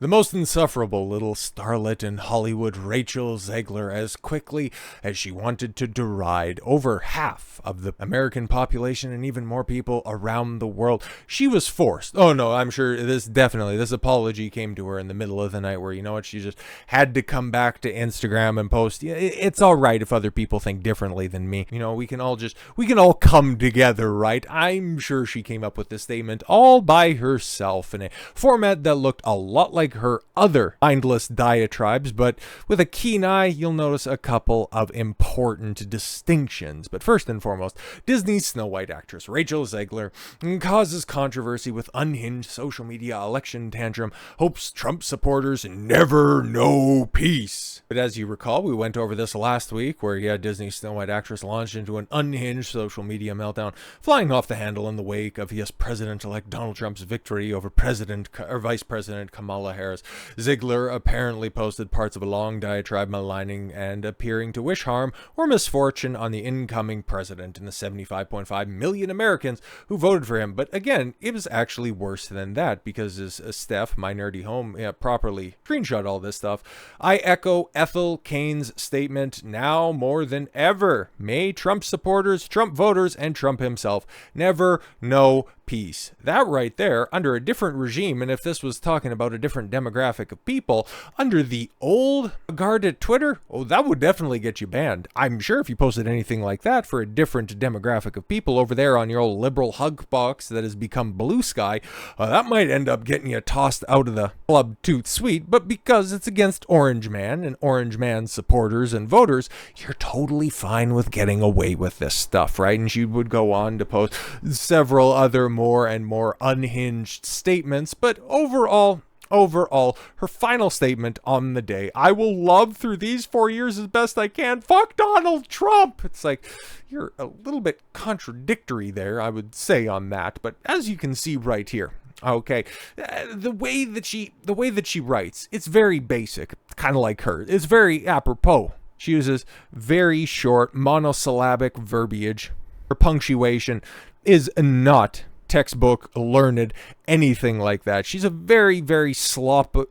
The most insufferable little starlet in Hollywood, Rachel Zegler, as quickly as she wanted to deride over half of the American population and even more people around the world. She was forced. Oh no, I'm sure this apology came to her in the middle of the night where, you know what, she just had to come back to Instagram and post. It's all right if other people think differently than me. You know, we can all come together, right? I'm sure she came up with this statement all by herself in a format that looked a lot like her other mindless diatribes, but with a keen eye, you'll notice a couple of important distinctions. But first and foremost, Disney's Snow White actress Rachel Zegler causes controversy with unhinged social media election tantrum, hopes Trump supporters never know peace. But as you recall, we went over this last week where, Disney's Snow White actress launched into an unhinged social media meltdown, flying off the handle in the wake of President-elect Donald Trump's victory over Vice President Kamala Harris. Ziegler apparently posted parts of a long diatribe maligning and appearing to wish harm or misfortune on the incoming president and the 75.5 million Americans who voted for him. But again, it was actually worse than that because as Steph, my nerdy home, properly screenshot all this stuff. I echo Ethel Kane's statement now more than ever. May Trump supporters, Trump voters, and Trump himself never know peace. That right there, under a different regime, and if this was talking about a different demographic of people, under the old guard at Twitter, that would definitely get you banned. I'm sure if you posted anything like that for a different demographic of people over there on your old liberal hug box that has become blue sky, that might end up getting you tossed out of the club toot suite, but because it's against Orange Man and Orange Man supporters and voters, you're totally fine with getting away with this stuff, right? And she would go on to post several other more and more unhinged statements, but overall, her final statement on the day, I will love through these 4 years as best I can. Fuck Donald Trump. It's like, you're a little bit contradictory there, I would say, on that. But as you can see right here, okay, the way that she writes, it's very basic, kind of like her. It's very apropos. She uses very short monosyllabic verbiage. Her punctuation is not textbook learned, anything like that. She's a very, very sloppy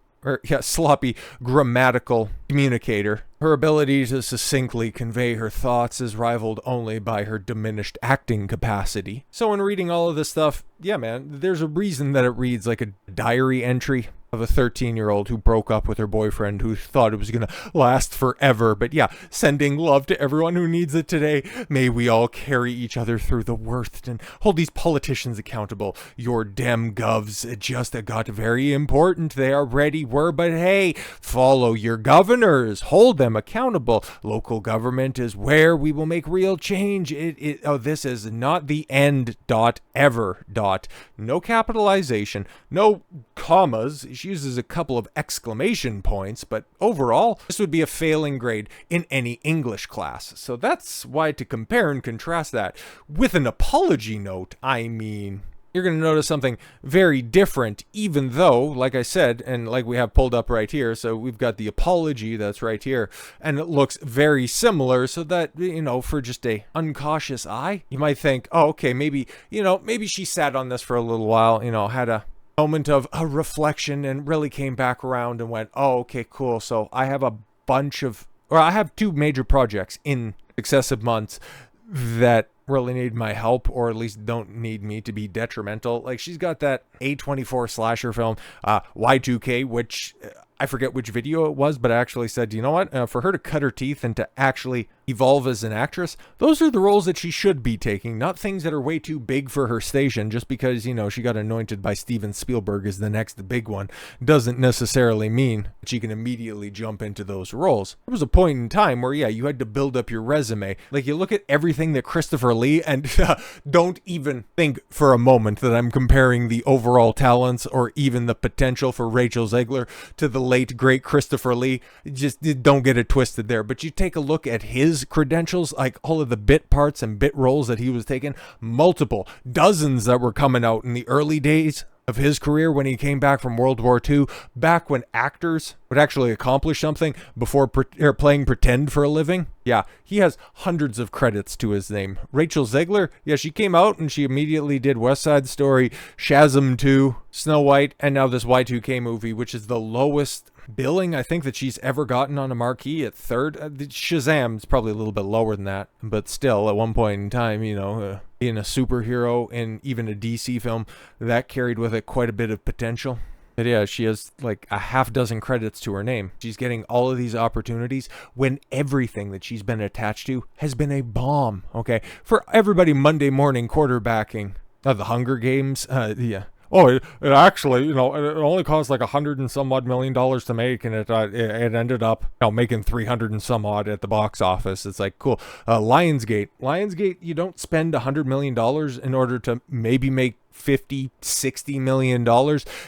grammatical communicator. Her ability to succinctly convey her thoughts is rivaled only by her diminished acting capacity. So in reading all of this stuff, there's a reason that it reads like a diary entry of a 13-year-old who broke up with her boyfriend who thought it was going to last forever. But sending love to everyone who needs it today. May we all carry each other through the worst and hold these politicians accountable. Your dem govs just got very important. They already were, but hey, follow your governors. Hold them accountable. Local government is where we will make real change. This is not the end. Ever. No capitalization. No commas. She uses a couple of exclamation points, but overall, this would be a failing grade in any English class. So that's why to compare and contrast that with an apology note, you're going to notice something very different, even though, like I said, and like we have pulled up right here, so we've got the apology that's right here, and it looks very similar, so that, for just a uncautious eye, you might think, oh, okay, maybe she sat on this for a little while, had a moment of a reflection and really came back around and went, oh, okay, cool. So I have two major projects in successive months that really need my help, or at least don't need me to be detrimental. Like, she's got that A24 slasher film, Y2K, which I forget which video it was, but I actually said, you know what? For her to cut her teeth and to actually evolve as an actress, those are the roles that she should be taking, not things that are way too big for her station. Just because, she got anointed by Steven Spielberg as the next big one doesn't necessarily mean that she can immediately jump into those roles. There was a point in time where, you had to build up your resume. Like, you look at everything that Christopher Lee, and don't even think for a moment that I'm comparing the overall talents or even the potential for Rachel Zegler to the late, great Christopher Lee. Just don't get it twisted there. But you take a look at his credentials, like all of the bit parts and bit roles that he was taking, multiple dozens that were coming out in the early days of his career when he came back from World War II, back when actors would actually accomplish something before playing pretend for a living. Yeah, he has hundreds of credits to his name. Rachel Zegler, yeah, she came out and she immediately did West Side Story, Shazam 2, Snow White, and now this Y2K movie, which is the lowest billing I think that she's ever gotten on a marquee at third. Shazam's probably a little bit lower than that, but still, at one point in time, being a superhero in even a DC film, that carried with it quite a bit of potential. But yeah, she has like a half dozen credits to her name. She's getting all of these opportunities when everything that she's been attached to has been a bomb, okay? For everybody Monday morning quarterbacking the Hunger Games, yeah. Oh, it actually, it only cost like $100 and some odd million to make, and it ended up, making 300 and some odd at the box office. It's like, cool. Lionsgate, you don't spend $100 million in order to maybe make $50-60 million.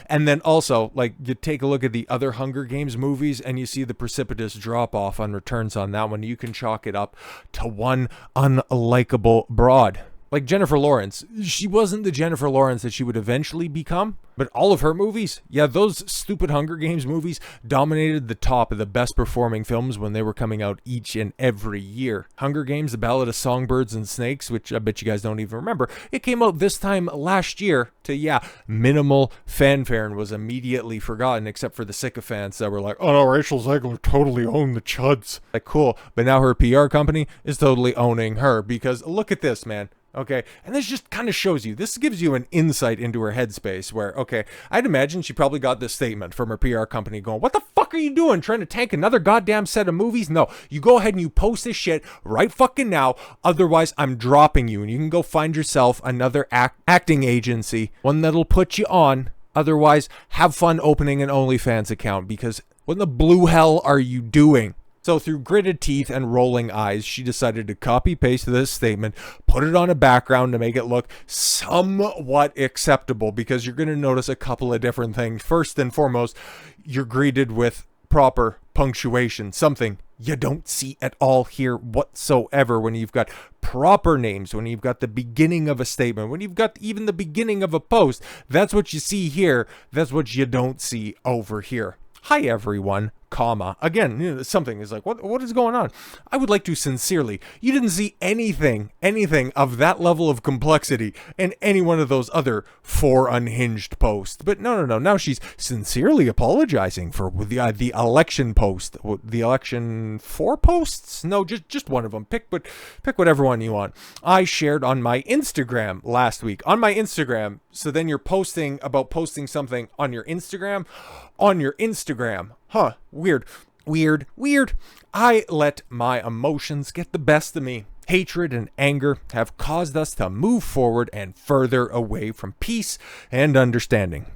And then also, like, you take a look at the other Hunger Games movies and you see the precipitous drop off on returns on that one. You can chalk it up to one unlikable broad. Like Jennifer Lawrence, she wasn't the Jennifer Lawrence that she would eventually become, but all of her movies, yeah, those stupid Hunger Games movies dominated the top of the best performing films when they were coming out each and every year. Hunger Games, The Ballad of Songbirds and Snakes, which I bet you guys don't even remember, it came out this time last year to, minimal fanfare and was immediately forgotten, except for the sycophants that were like, oh no, Rachel Zegler totally owned the chuds. Like, cool, but now her PR company is totally owning her, because look at this, man. Okay, and this just kind of shows you, this gives you an insight into her headspace where, okay, I'd imagine she probably got this statement from her PR company going, what the fuck are you doing, trying to tank another goddamn set of movies? No, you go ahead and you post this shit right fucking now, otherwise I'm dropping you, and you can go find yourself another acting agency, one that'll put you on, otherwise have fun opening an OnlyFans account, because what in the blue hell are you doing? So through gritted teeth and rolling eyes, she decided to copy-paste this statement, put it on a background to make it look somewhat acceptable, because you're going to notice a couple of different things. First and foremost, you're greeted with proper punctuation, something you don't see at all here whatsoever when you've got proper names, when you've got the beginning of a statement, when you've got even the beginning of a post. That's what you see here. That's what you don't see over here. Hi, everyone. Comma. Again, something is like, what is going on? I would like to sincerely, you didn't see anything of that level of complexity in any one of those other 4 unhinged posts. But no. Now she's sincerely apologizing for the election post. The election 4 posts? No, just one of them. Pick whatever one you want. I shared on my Instagram last week. On my Instagram. So then you're posting about posting something on your Instagram. On your Instagram. Huh. Weird. I let my emotions get the best of me. Hatred and anger have caused us to move forward and further away from peace and understanding,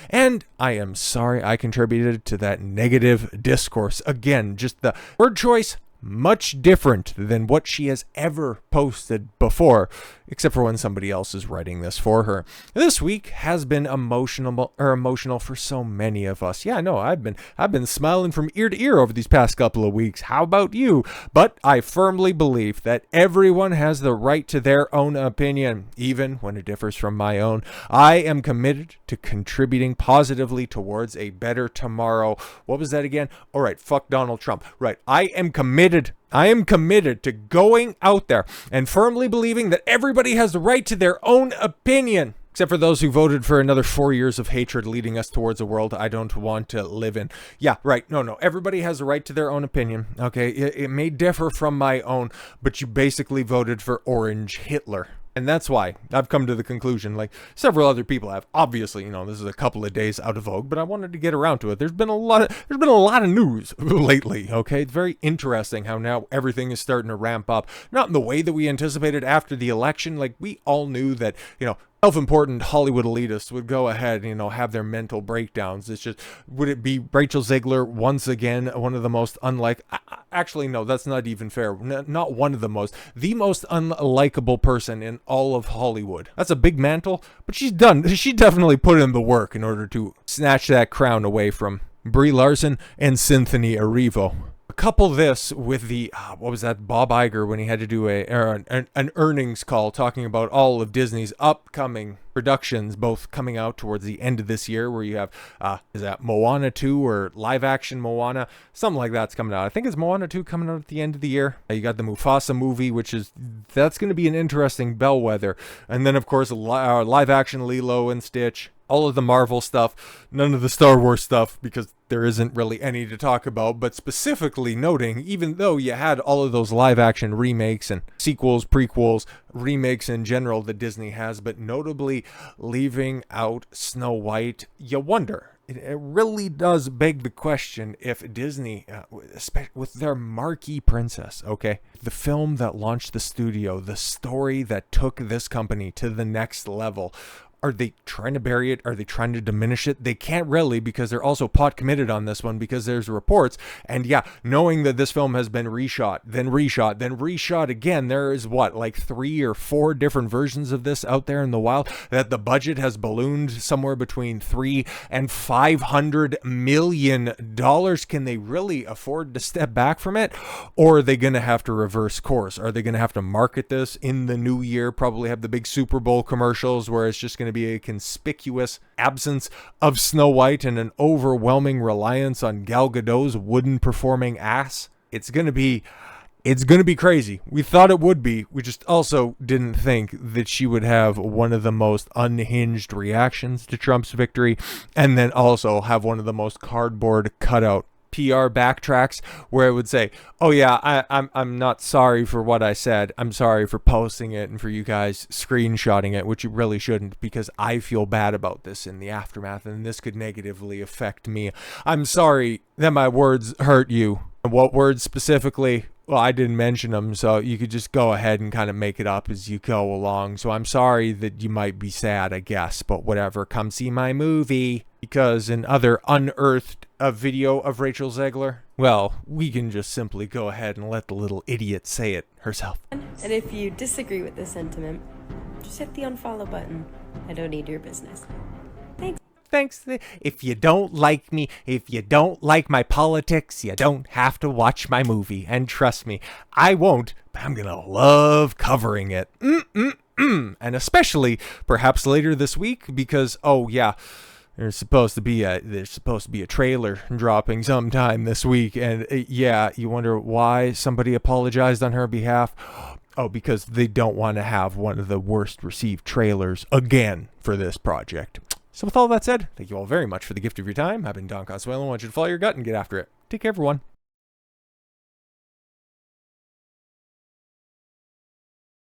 and I am sorry I contributed to that negative discourse. Again, just the word choice, much different than what she has ever posted before, except for when somebody else is writing this for her. This week has been emotional for so many of us. Yeah, no, I've been smiling from ear to ear over these past couple of weeks. How about you? But I firmly believe that everyone has the right to their own opinion, even when it differs from my own. I am committed to contributing positively towards a better tomorrow. What was that again? All right, fuck Donald Trump. Right, I am committed to going out there and firmly believing that everybody has the right to their own opinion, except for those who voted for another 4 years of hatred leading us towards a world I don't want to live in. Yeah, right. No. Everybody has a right to their own opinion. Okay, it may differ from my own, but you basically voted for Orange Hitler. And that's why I've come to the conclusion, like several other people have. Obviously, this is a couple of days out of vogue, but I wanted to get around to it. There's been a lot of news lately, okay? It's very interesting how now everything is starting to ramp up. Not in the way that we anticipated after the election. Like, we all knew that, self-important Hollywood elitists would go ahead, have their mental breakdowns. It's just, would it be Rachel Zegler once again, one of the most actually, no, that's not even fair. Not one of the most unlikable person in all of Hollywood. That's a big mantle, but she definitely put in the work in order to snatch that crown away from Brie Larson and Cynthia Erivo. Couple this with the what was that, Bob Iger, when he had to do an earnings call talking about all of Disney's upcoming productions, both coming out towards the end of this year, where you have is that Moana 2 or live action Moana, something like that's coming out. I think it's Moana 2 coming out at the end of the year. You got the Mufasa movie, that's going to be an interesting bellwether, and then of course live action Lilo and Stitch. All of the Marvel stuff, none of the Star Wars stuff, because there isn't really any to talk about, but specifically noting, even though you had all of those live action remakes and sequels, prequels, remakes in general that Disney has, but notably leaving out Snow White, you wonder. It really does beg the question if Disney, with their marquee princess, okay, the film that launched the studio, the story that took this company to the next level, are they trying to bury it? Are they trying to diminish it? They can't really, because they're also pot committed on this one, because there's reports. And yeah, knowing that this film has been reshot, then reshot again, there is like 3 or 4 different versions of this out there in the wild, that the budget has ballooned somewhere between $300 and $500 million. Can they really afford to step back from it? Or are they going to have to reverse course? Are they going to have to market this in the new year? Probably have the big Super Bowl commercials where it's just going to be a conspicuous absence of Snow White and an overwhelming reliance on Gal Gadot's wooden performing ass. It's going to be crazy. We thought it would be. We just also didn't think that she would have one of the most unhinged reactions to Trump's victory, and then also have one of the most cardboard cutout PR backtracks where it would say, oh yeah, I'm not sorry for what I said. I'm sorry for posting it and for you guys screenshotting it, which you really shouldn't, because I feel bad about this in the aftermath and this could negatively affect me. I'm sorry that my words hurt you. And what words specifically? Well, I didn't mention them, so you could just go ahead and kind of make it up as you go along. So I'm sorry that you might be sad, I guess, but whatever. Come see my movie. Because in other unearthed video of Rachel Zegler, well, we can just simply go ahead and let the little idiot say it herself. And if you disagree with this sentiment, just hit the unfollow button. I don't need your business. Thanks. If you don't like me, if you don't like my politics, you don't have to watch my movie. And trust me, I won't, but I'm gonna love covering it. And especially perhaps later this week, because, oh yeah, there's supposed to be a trailer dropping sometime this week, and yeah, you wonder why somebody apologized on her behalf. Oh, because they don't want to have one of the worst received trailers again for this project. So with all that said, thank you all very much for the gift of your time. I've been Don Consuelo. I want you to follow your gut and get after it. Take care, everyone.